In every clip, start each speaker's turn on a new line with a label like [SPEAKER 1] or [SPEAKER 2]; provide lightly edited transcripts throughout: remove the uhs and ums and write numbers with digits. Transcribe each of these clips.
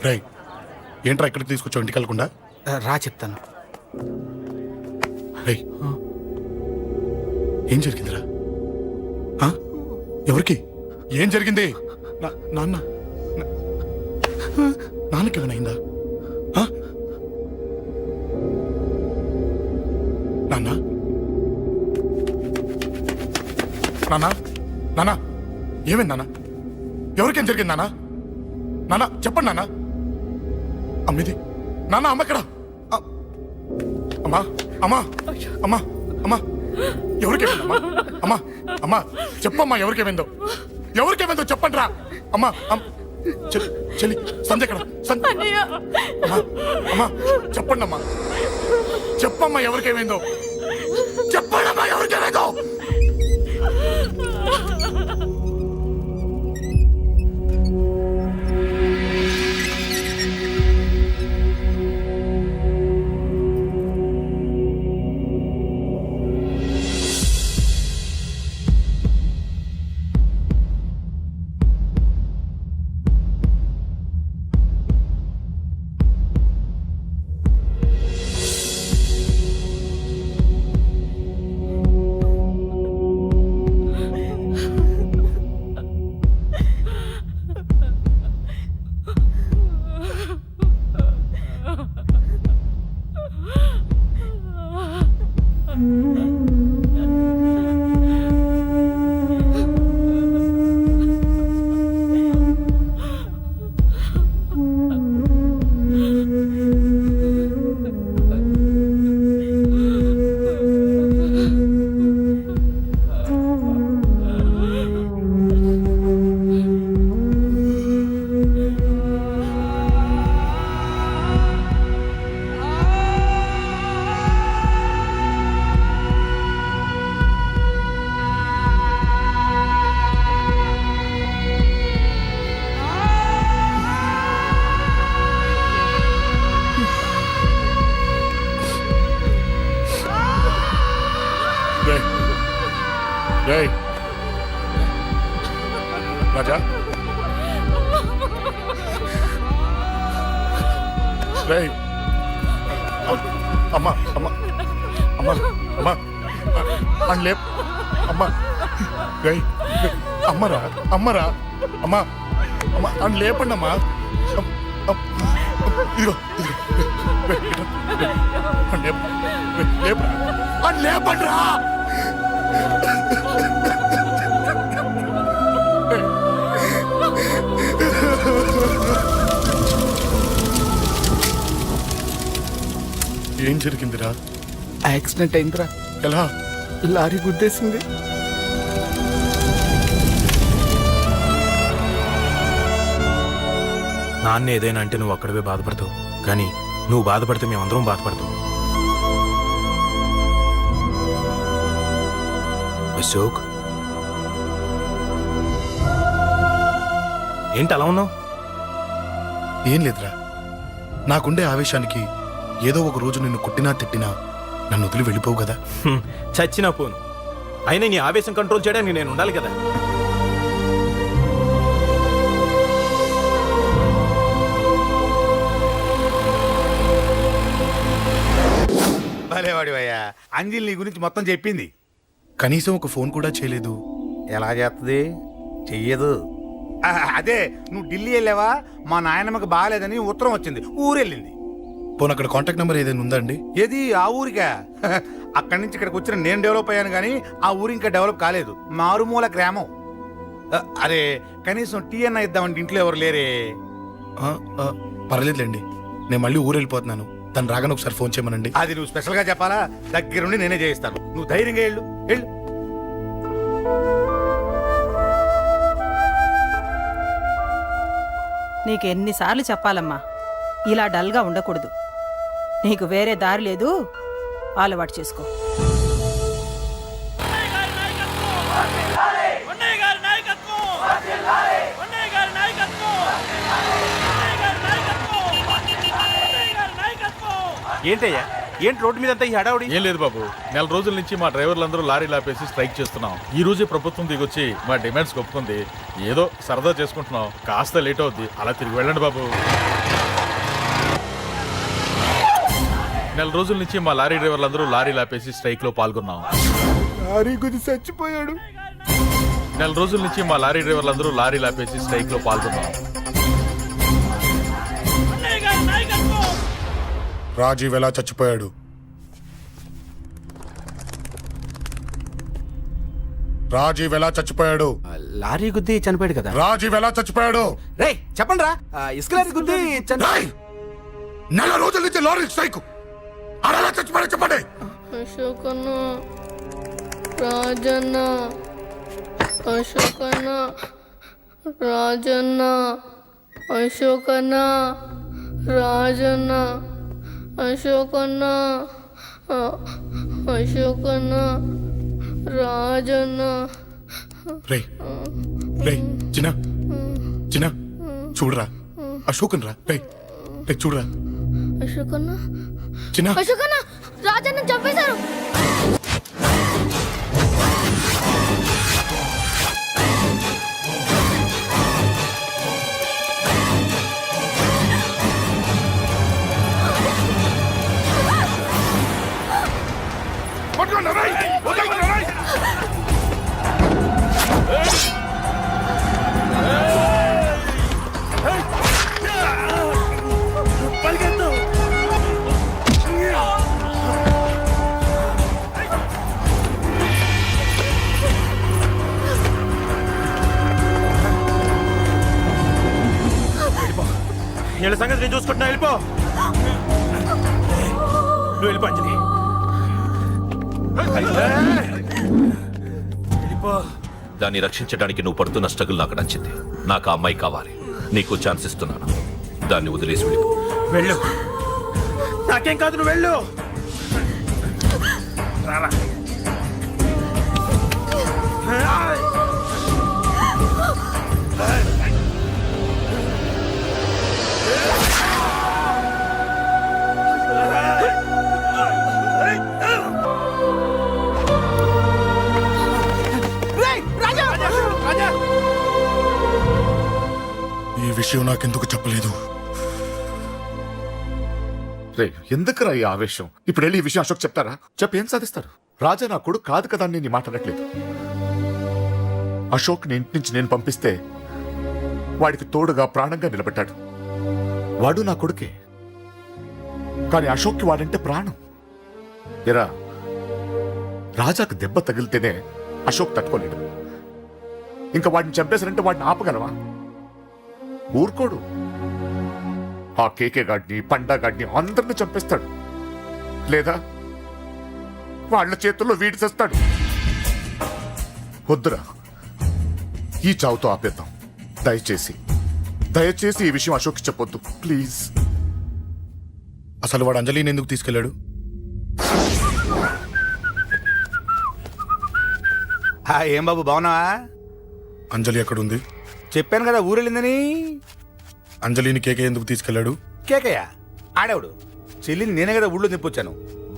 [SPEAKER 1] రై ఏంట్రా ఇక్కడికి తీసుకొచ్చావు ఇంటికి వెళ్ళకుండా?
[SPEAKER 2] రా చెప్తాను.
[SPEAKER 1] రై ఏం జరిగిందిరా? ఎవరికి ఏం జరిగింది? నాన్నకి ఏమైనా అయిందా? నాన్న నాన్న నాన్న ఏమైంది నాన్న? ఎవరికేం జరిగింది నాన్న? నాన్న చెప్పండి నాన్న. అమ్మిది నాన్న అమ్మ ఎక్కడ? అమ్మా అమ్మా అమ్మా అమ్మా ఎవరికేమైందమ్మా? అమ్మా అమ్మా చెప్పమ్మా ఎవరికేమైందో చెప్పండి రా. అమ్మా చెల్లి సంధ్య ఎక్కడ? అమ్మా అమ్మా చెప్పండి అమ్మా. చెప్పమ్మా ఎవరికేమైందో చెప్పండి అమ్మా ఎవరికేమైందో. రాజా అమ్మా అమ్మా అమ్మా అమ్మా అని లేప్ అమ్మా అమ్మరా అమ్మరా అమ్మా అమ్మా అని లేపండి అమ్మా. ఇదిగో అని లేపండి రా. ఏం జరిగిందిరా?
[SPEAKER 2] యాక్సిడెంట్ అయిందిరా.
[SPEAKER 1] ఎలా?
[SPEAKER 2] లారీ గుద్దేసింది.
[SPEAKER 3] నాన్న ఏదైనా అంటే నువ్వు అక్కడవే బాధపడతావు, కానీ నువ్వు బాధపడితే మేమందరం బాధపడతాం. అశోక్ ఏంటి అలా ఉన్నావు?
[SPEAKER 1] ఏం లేదురా, నాకుండే ఆవేశానికి ఏదో ఒక రోజు నిన్ను కొట్టినా తిట్టినా నన్ను వదిలి వెళ్ళిపోవు కదా.
[SPEAKER 3] చచ్చినా పోను, అయినా నీ ఆవేశం కంట్రోల్ చేయడానికి నేను ఉండాలి కదా.
[SPEAKER 4] భలేవాడివయ్యా, అంజలి నీ గురించి మొత్తం చెప్పింది.
[SPEAKER 1] కనీసం ఒక ఫోన్ కూడా చేయలేదు.
[SPEAKER 4] ఎలా చేస్తుంది? చెయ్యదు. అదే నువ్వు ఢిల్లీ వెళ్ళావా, మా నాయనమ్మకి బాగాలేదని ఉత్తరం వచ్చింది, ఊరెళ్ళింది.
[SPEAKER 1] పోనీ అక్కడ కాంటాక్ట్ నెంబర్ ఏదైనా ఉందా అండి?
[SPEAKER 4] ఏది? ఆ ఊరికా? అక్కడి నుంచి ఇక్కడికి వచ్చిన నేను డెవలప్ అయ్యాను కానీ ఆ ఊరు ఇంకా డెవలప్ కాలేదు, మారుమూల గ్రామం. అరే కనీసం టీ అన్న ఇద్దామంటే ఇంట్లో ఎవరు లేరే.
[SPEAKER 1] పర్లేదులేండి, నేను మళ్ళీ ఊరు వెళ్ళిపోతున్నాను. తను రాగానే ఒకసారి ఫోన్ చేయమనండి.
[SPEAKER 4] అది నువ్వు స్పెషల్ గా చెప్పాలా? దగ్గరుండి నేనే చేయిస్తాను, నువ్వు ధైర్యంగా వెళ్ళు. వెళ్ళు.
[SPEAKER 5] నీకు ఎన్నిసార్లు చెప్పాలమ్మా, ఇలా డల్గా ఉండకూడదు. నీకు వేరే దారి లేదు, అలవాటు చేసుకో.
[SPEAKER 3] ఏంటయ్యా ఏంటి రోడ్డు మీద అంతా ఈ హడావుడి?
[SPEAKER 6] ఏం లేదు బాబు, నెల రోజుల నుంచి మా డ్రైవర్లందరూ లారీలు ఆపేసి స్ట్రైక్ చేస్తున్నాం. ఈ రోజే ప్రభుత్వం దిగొచ్చి మా డిమాండ్స్ ఒప్పుకుంది. ఏదో సరదా చేసుకుంటున్నాం, కాస్త లేట్ అవుద్ది, అలా తిరిగి వెళ్ళండి బాబు. నెల రోజుల నుంచి మా లారీ డ్రైవర్లందరూ లారీలు ఆపేసి స్ట్రైక్ లో పాల్గొన్నాం.
[SPEAKER 2] లారీ గుద్ది చచ్చిపోయాడు.
[SPEAKER 6] నెల రోజుల నుంచి మా లారీ డ్రైవర్లందరూ లారీలు ఆపేసి స్ట్రైక్ లో పాల్గొన్నాం.
[SPEAKER 1] రాజీవ్ ఎలా చచ్చిపోయాడు? రాజీవ్ ఎలా చచ్చిపోయాడు?
[SPEAKER 2] లారీ గుద్ది చనిపోయాడు కదా.
[SPEAKER 1] రాజీవ్ ఎలా చచ్చిపోయాడు?
[SPEAKER 2] రే చెప్పండి రా, ఇసుక లారీ గుద్ది
[SPEAKER 1] రేయ్! నెల రోజుల నుంచి లారీ స్ట్రైక్, అలా చచ్చిపోయాడు చెప్పండి.
[SPEAKER 7] అశోకన్న, రాజన్న, అశోకన్న, రాజన్న, అశోకన్న, రాజన్న, అశోకన్న, అశోకన్న, రాజన్న.
[SPEAKER 1] రే రే చిన్న చిన్న చూడరా, అశోకన్ రా. రే రే చూడరా
[SPEAKER 7] అశోకన్న,
[SPEAKER 1] చిన్న.
[SPEAKER 7] అశోకన్న, రాజన్న చంపేశారు.
[SPEAKER 3] వీళ్ళ సంగతి నేను చూసుకుంటున్నా, వెళ్ళిపో. నువ్వు వెళ్ళిపో అంజలి. వెళ్ళిపో.
[SPEAKER 8] దాన్ని రక్షించడానికి నువ్వు పడుతున్న స్ట్రగుల్ నాకు నచ్చింది. నాకు ఆ అమ్మాయి కావాలి. నీకు ఛాన్స్ ఇస్తున్నాను. దాన్ని వదిలేసి వెళ్ళిపో.
[SPEAKER 3] వెళ్ళు. నాకేం కాదు, నువ్వు వెళ్ళు. రారా.
[SPEAKER 1] ఈ విషయం నాకెందుకు చెప్పలేదు?
[SPEAKER 9] రే ఎందుకురా ఈ ఆవేశం? ఇప్పుడు వెళ్ళి ఈ విషయం అశోక్ చెప్తారా? చెప్పి ఏం సాధిస్తారు? రాజా నా కొడుకు కాదు కదా అని నేను మాట్లాడట్లేదు. అశోక్ ని ఇంటి నుంచి నేను పంపిస్తే వాడికి తోడుగా ప్రాణంగా నిలబెట్టాడు. వాడు నా కొడుకే, కానీ అశోక్కి వాడంటే ప్రాణం. ఎరా, రాజాకు దెబ్బ తగిలితేనే అశోక్ తట్టుకోలేడు. ఇంకా వాడిని చంపేశారంటే వాడిని ఆపగలవా? ఊరుకోడు. ఆ కేకే గాడిని, పండా గాడిని అందరిని చంపేస్తాడు. లేదా వాళ్ళ చేతుల్లో వీడి చేస్తాడు. వద్దురా, ఈ చావుతో ఆపేద్దాం. దయచేసి దయచేసి ఈ విషయం అశోక్కి చెప్పొద్దు ప్లీజ్.
[SPEAKER 1] అసలు వాడు అంజలిని ఎందుకు తీసుకెళ్లాడు?
[SPEAKER 4] ఏం బాబు బాగున్నావా?
[SPEAKER 1] అంజలి ఎక్కడుంది?
[SPEAKER 4] చెప్పాను కదా ఊరెళ్ళిందని.
[SPEAKER 1] అంజలిని కేకే ఎందుకు తీసుకెళ్లాడు?
[SPEAKER 4] కేకయ్య ఆడేవాడు. చెల్లిని నేనే కదా ఊళ్ళో నిప్పొచ్చాను.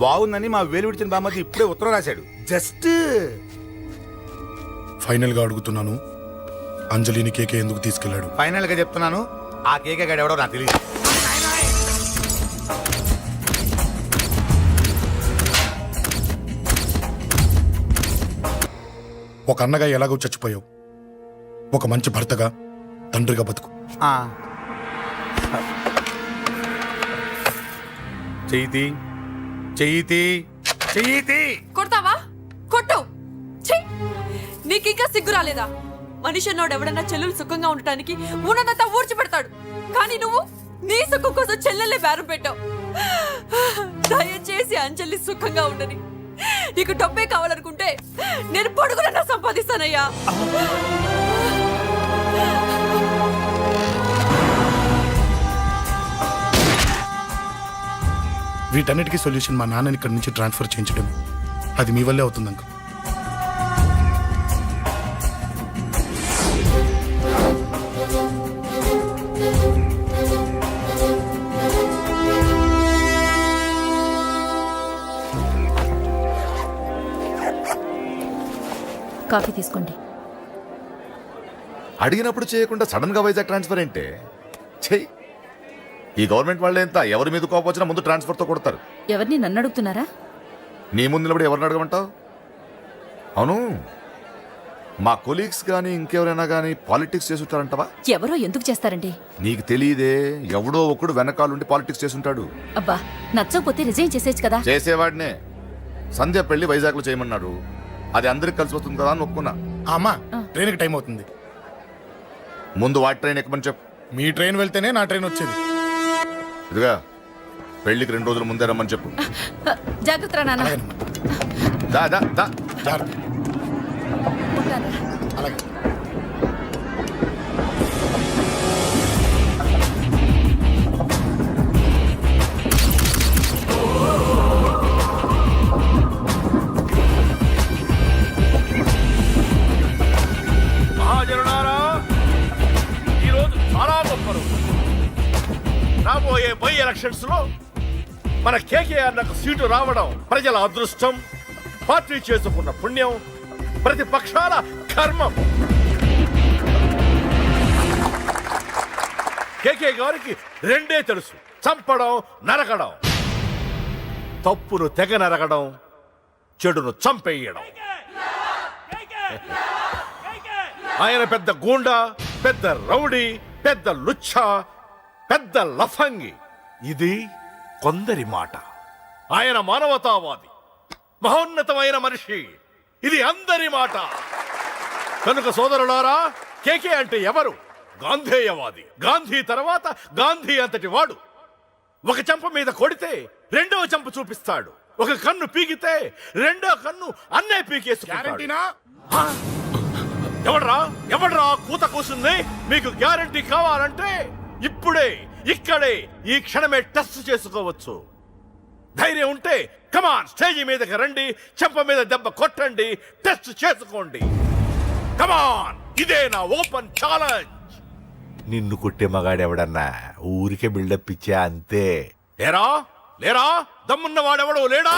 [SPEAKER 4] బాగుందని మా వేలు విడిచిన బామ్మది ఇప్పుడే ఉత్తరం రాశాడు. జస్ట్
[SPEAKER 1] ఫైనల్ గా అడుగుతున్నాను, అంజలిని కేకే ఎందుకు తీసుకెళ్లాడు?
[SPEAKER 4] ఫైనల్ గా చెప్తున్నాను, ఆ కేకే గాడు ఎవడో నాకు తెలియదు.
[SPEAKER 1] ఒక అన్నగా ఎలాగో చచ్చిపోయావు, ఒక మంచి భర్తగా, తండ్రిగా బతుకు.
[SPEAKER 4] చెయ్యితి చెయ్యితి చెయ్యితి.
[SPEAKER 10] కొడతావా? కొట్టు. ఛీ! నీకింకా సిగ్గు రాలేదా? మనిషి అన్నోడు ఎవడన్నా చెల్లెలు సుఖంగా ఉండటానికి ఉన్నదంతా ఊడ్చి పెడతాడు. కానీ నువ్వు నీ సుఖం కోసం చెల్లెలే బేరం పెట్టావు. దయచేసి అంజలి సుఖంగా ఉండని. నీకు డబ్బే కావాలనుకుంటే నేను పొడుగునన్నా సంపాదిస్తానయ్యా.
[SPEAKER 1] వీటన్నిటికీ సొల్యూషన్ మా నాన్నని ఇక్కడి నుంచి ట్రాన్స్ఫర్ చేయించడం. అది మీ వల్లే అవుతుంది అంకుల్.
[SPEAKER 11] కాఫీ తీసుకోండి.
[SPEAKER 9] అడిగినప్పుడు చేయకుండా సడన్ గా వైజాగ్ ట్రాన్స్ఫర్ ఏంటే? చెయ్యి. ఈ గవర్నమెంట్ వాళ్ళే ఎంత ఎవరి మీద కోపం వచ్చినా ముందు ట్రాన్స్ఫర్ తో కొడతారు.
[SPEAKER 11] ఎవరిని నన్ను అడుగుతున్నారా?
[SPEAKER 9] నీ ముందు నిలబడి ఎవరిని అడగమంటావు? అవును, మా కొలీగ్స్ కానీ ఇంకెవరైనా కానీ పాలిటిక్స్ చేసుంటారంటవా?
[SPEAKER 11] ఎవరో ఎందుకు చేస్తారండి?
[SPEAKER 9] నీకు తెలియదే, ఎవడో ఒకడు వెనకాలండి పాలిటిక్స్ చేసుంటాడు.
[SPEAKER 11] అబ్బా, నచ్చకపోతే రిజైన్ చేసేయచ్చు కదా.
[SPEAKER 9] చేసేవాడినే. సంధ్య పెళ్లి వైజాగ్ లో చేయమన్నాడు. అది అందరికి కలిసి వస్తుంది కదా అని ఒప్పుకున్నా.
[SPEAKER 1] అమ్మా ట్రైన్కి టైం అవుతుంది.
[SPEAKER 9] ముందు వాటి ట్రైన్ ఎక్కమని చెప్పు.
[SPEAKER 1] మీ ట్రైన్ వెళ్తేనే నా ట్రైన్ వచ్చేది.
[SPEAKER 9] ఇదిగా పెళ్లికి 2 రోజుల ముందే రమ్మని చెప్పు.
[SPEAKER 11] జాగ్రత్త రా నాన్న.
[SPEAKER 1] అలాగేనమ్మా.
[SPEAKER 9] దా దా దా.
[SPEAKER 1] జాగ్రత్త.
[SPEAKER 11] ఉంటాను.
[SPEAKER 1] అలాగే.
[SPEAKER 8] మహాజనులారా, ఈరోజు చాలా గొప్ప రోజు. రాబోయే బై ఎలక్షన్స్ లో మన కేకేఆర్ నాకు సీటు రావడం ప్రజల అదృష్టం, పార్టీ చేసుకున్న పుణ్యం, ప్రతిపక్షాల కర్మం. కేకే గారికి రెండే తెలుసు: చంపడం, నరకడం. తప్పును తెగ నరకడం, చెడును చంపేయడం. ఆయన పెద్ద గూండా, పెద్ద రౌడీ, పెద్ద లుచ్చా, పెద్ద లఫంగి. ఇది కొందరి మాట. ఆయన మానవతావాది, మహోన్నతమైన మనిషి. ఇది అందరి మాట. కనుక సోదరులారా, కేకే అంటే ఎవరు? గాంధేయవాది. గాంధీ తర్వాత గాంధీ అంతటి వాడు. ఒక చెంప మీద కొడితే రెండవ చెంప చూపిస్తాడు. ఒక కన్ను పీకితే రెండో కన్ను అన్నే పీకేసుకుంటాడు. ఎవడ్రా కూత కూసింది? మీకు గ్యారంటీ కావాలంటే ఇప్పుడే, ఇక్కడే, ఈ క్షణమే టెస్ట్ చేసుకోవచ్చు. ధైర్యం ఉంటే కమాన్, స్టేజీ మీదకి రండి, చెంప మీద దెబ్బ కొట్టండి, టెస్ట్ చేసుకోండి. కమాన్, ఇదే నా ఓపెన్ ఛాలెంజ్. నిన్ను కొట్టే మగాడెవడన్నా ఊరికే బిల్డప్ ఇచ్చా అంతే. లేరా దమ్మున్న వాడెవడో లేడా?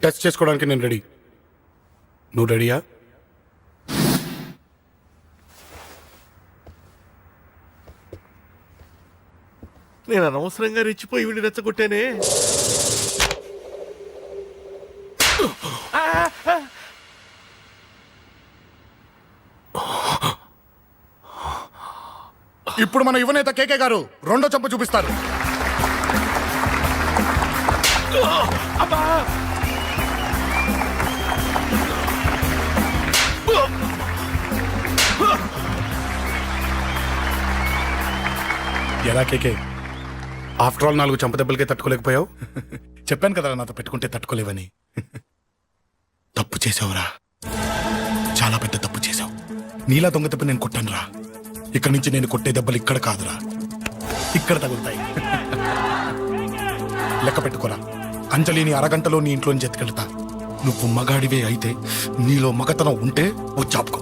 [SPEAKER 1] టెస్ట్ చేసుకోవడానికి నేను రెడీ. నువ్వు రెడీయా?
[SPEAKER 8] నేను అనవసరంగా రెచ్చిపోయి వీడిని రెచ్చగొట్టానే.
[SPEAKER 1] ఇప్పుడు మన యువనేత కేకే గారు రెండో చెంప చూపిస్తారు. ఎలా కేకే, ఆఫ్టర్ ఆల్ 4 చెంప దెబ్బలకే తట్టుకోలేకపోయావు? చెప్పాను కదా నాతో పెట్టుకుంటే తట్టుకోలేవని. తప్పు చేసావురా, చాలా పెద్ద తప్పు చేసావు. నీలా దొంగ తప్ప నేను కొట్టాను రా. ఇక్కడి నుంచి నేను కొట్టే దెబ్బలు ఇక్కడ కాదురా, ఇక్కడ తగులుతాయి. లెక్క పెట్టుకోరా. అంజలిని అరగంటలో నీ ఇంట్లోంచి ఎత్తుకెళ్తా. నువ్వు మగాడివే అయితే, నీలో మగతనం ఉంటే వచ్చాపుకో.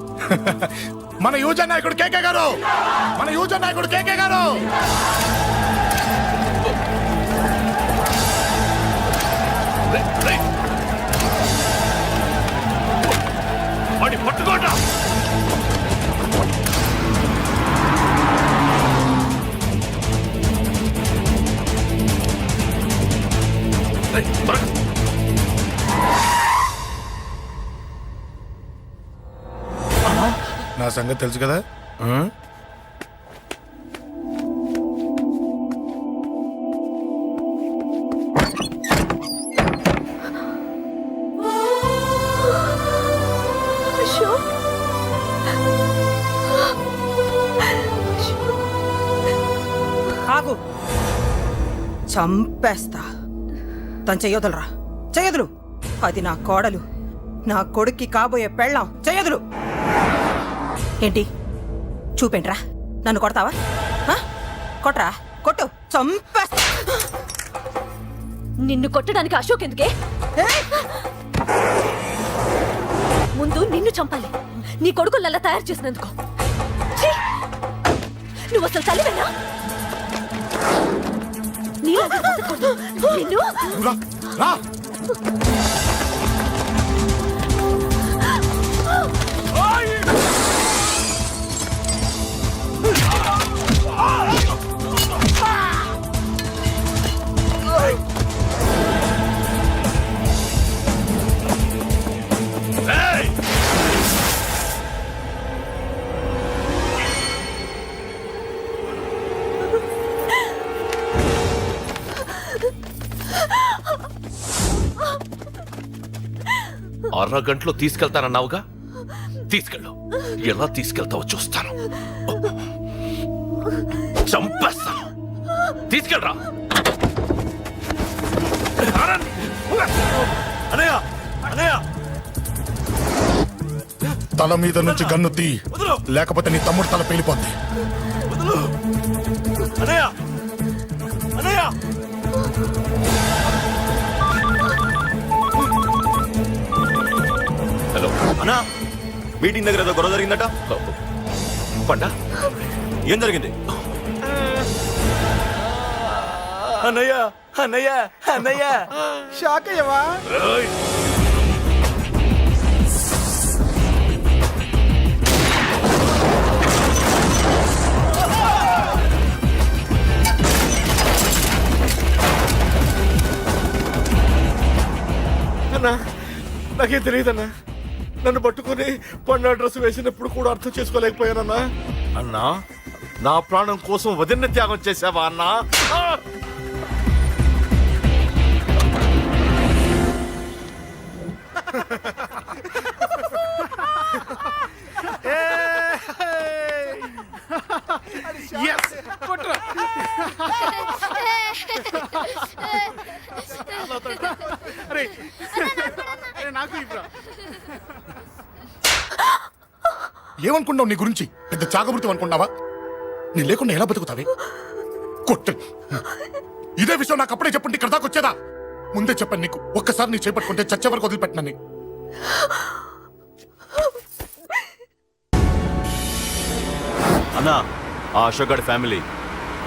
[SPEAKER 1] మన యువజన నాయకుడు కేకే గారు, మన యువజన నాయకుడు కేకే గారు.
[SPEAKER 8] పట్టుకోండి.
[SPEAKER 1] నా సంగతి తెలుసు కదా.
[SPEAKER 5] ఆగు, చంపేస్తా. తను చెయ్యొదలరా, చెయ్యదులు. అది నా కోడలు, నా కొడుక్కి కాబోయే పెళ్ళాం. చెయ్యదు. వదులు. ఏంటి చూపేంట్రా? నన్ను కొడతావా? ఆ? కొట్రా, కొట్టు, చంపేస్తా.
[SPEAKER 11] నిన్ను కొట్టడానికి అశోక్ ఎందుకే? ముందు నిన్ను చంపాలి, నీ కొడుకులల్లా తయారు చేసినందుకు. ఛీ! నువ్వు అసలు తల్లివేనా? నీలాగా బతకూడదు. నిన్ను
[SPEAKER 1] రా, రా.
[SPEAKER 8] అరగంటలో తీసుకెళ్తానన్నావుగా, తీసుకెళ్ళు. ఎలా తీసుకెళ్తావో చూస్తాను. చంపేస్తాను. తీసుకెళ్ళరా.
[SPEAKER 6] అనయ్య, అనయ్య,
[SPEAKER 1] తల మీద నుంచి గన్ను తీ, లేకపోతే నీ తమ్ముడు తల పేలిపోద్ది.
[SPEAKER 6] అనయ్య, అనయ్య.
[SPEAKER 8] హలో
[SPEAKER 12] అన్నా, మీటింగ్ దగ్గర ఏదో గొడవ జరిగిందట.
[SPEAKER 8] పండా,
[SPEAKER 12] ఏం జరిగింది?
[SPEAKER 6] అన్నయ్య, అన్నయ్య, అన్నయ్య.
[SPEAKER 2] షాక్ అయ్యవా?
[SPEAKER 8] అన్నా నాకేం తెలియదన్నా. నన్ను పట్టుకుని పండు డ్రెస్ వేసినప్పుడు కూడా అర్థం చేసుకోలేకపోయానన్నా. అన్నా, నా ప్రాణం కోసం వదిన త్యాగం చేసావా అన్నా?
[SPEAKER 1] ఏమనుకున్నావు నీ గురించి? పెద్ద చాగబుర్తి అనుకున్నావా? నీ లేకుండా ఎలా బతుకుతావే? కొట్టు. ఇదే విషయం నాకు అప్పుడే చెప్పండి, ఇక్కడ దాకా వచ్చేదా? ముందే చెప్పాను నీకు, ఒక్కసారి నీ చేపట్టుకుంటే చచ్చే వరకు వదిలిపెట్టినని.
[SPEAKER 12] అన్నా, ఆ అశోక్ గారి ఫ్యామిలీ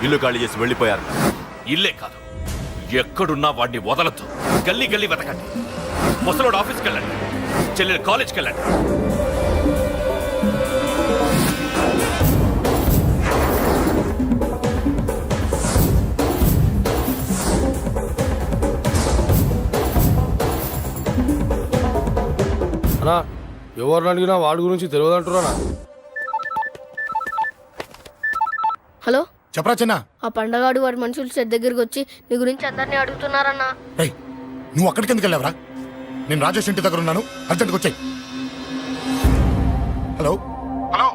[SPEAKER 12] ఇల్లు ఖాళీ చేసి వెళ్ళిపోయారు.
[SPEAKER 8] ఇల్లే కాదు, ఎక్కడున్నా వాడిని వదలొద్దు. గల్లీ గల్లీ వెతకండి. ముసలోడు ఆఫీస్కి వెళ్ళండి, చెల్లెలు కాలేజ్కి వెళ్ళండి.
[SPEAKER 6] అన్నా, ఎవరిని అడిగినా వాడి గురించి తెలియదు అంటున్నా.
[SPEAKER 7] హలో,
[SPEAKER 1] చెప్పరా చిన్న.
[SPEAKER 7] ఆ పండగాడు వాడి మనుషులు సెట్ దగ్గరికి వచ్చి నీ గురించి అందరినీ అడుగుతున్నారన్నా.
[SPEAKER 1] రేయ్, నువ్వు అక్కడికి ఎందుకు వెళ్ళావరా? నేను రాజేష్ ఇంటి దగ్గర ఉన్నాను, అర్జెంట్గా వచ్చాయి. Hello, hello.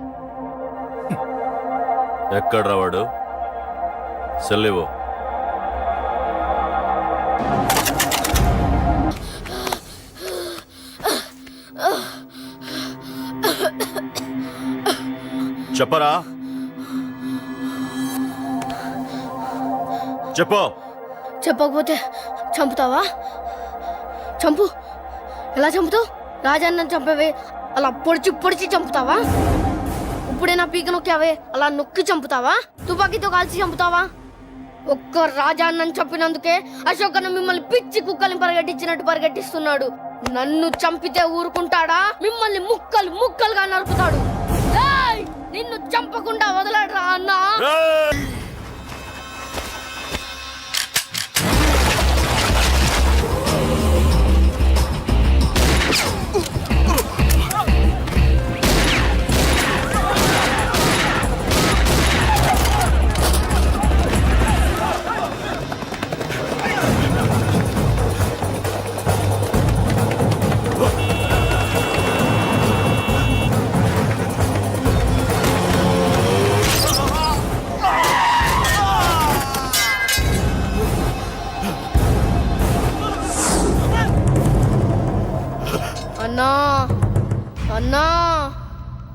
[SPEAKER 12] ఎక్కడ్రా వాడు? సెల్లేవో. చెప్పరా, చెప్పు.
[SPEAKER 7] చెప్పకపోతే చంపుతావా? చంపు. ఎలా చంపుతావు? రాజాన్నని చంపేవే అలా పొడిచి పొడిచి చంపుతావా? ఇప్పుడైనా పీక నొక్కావే అలా నొక్కి చంపుతావా? తుపాకీతో కాల్చి చంపుతావా? ఒక్క రాజాన్నని చంపినందుకే అశోక్ అన్న మిమ్మల్ని పిచ్చి కుక్కల్ని పరిగెట్టించినట్టు పరిగెట్టిస్తున్నాడు. నన్ను చంపితే ఊరుకుంటాడా? మిమ్మల్ని ముక్కలు ముక్కలుగా నరుకుతాడు. ఏయ్! నిన్ను చంపకుండా వదలడరా అన్నా.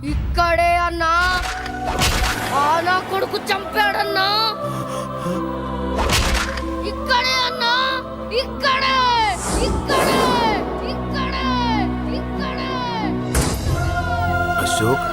[SPEAKER 7] ఇక్కడే అన్నా ఆ నా కొడుకు చంపాడన్నా ఇక్కడే అన్నా ఇక్కడే ఇక్కడే ఇక్కడే ఇక్కడే
[SPEAKER 3] అశోక్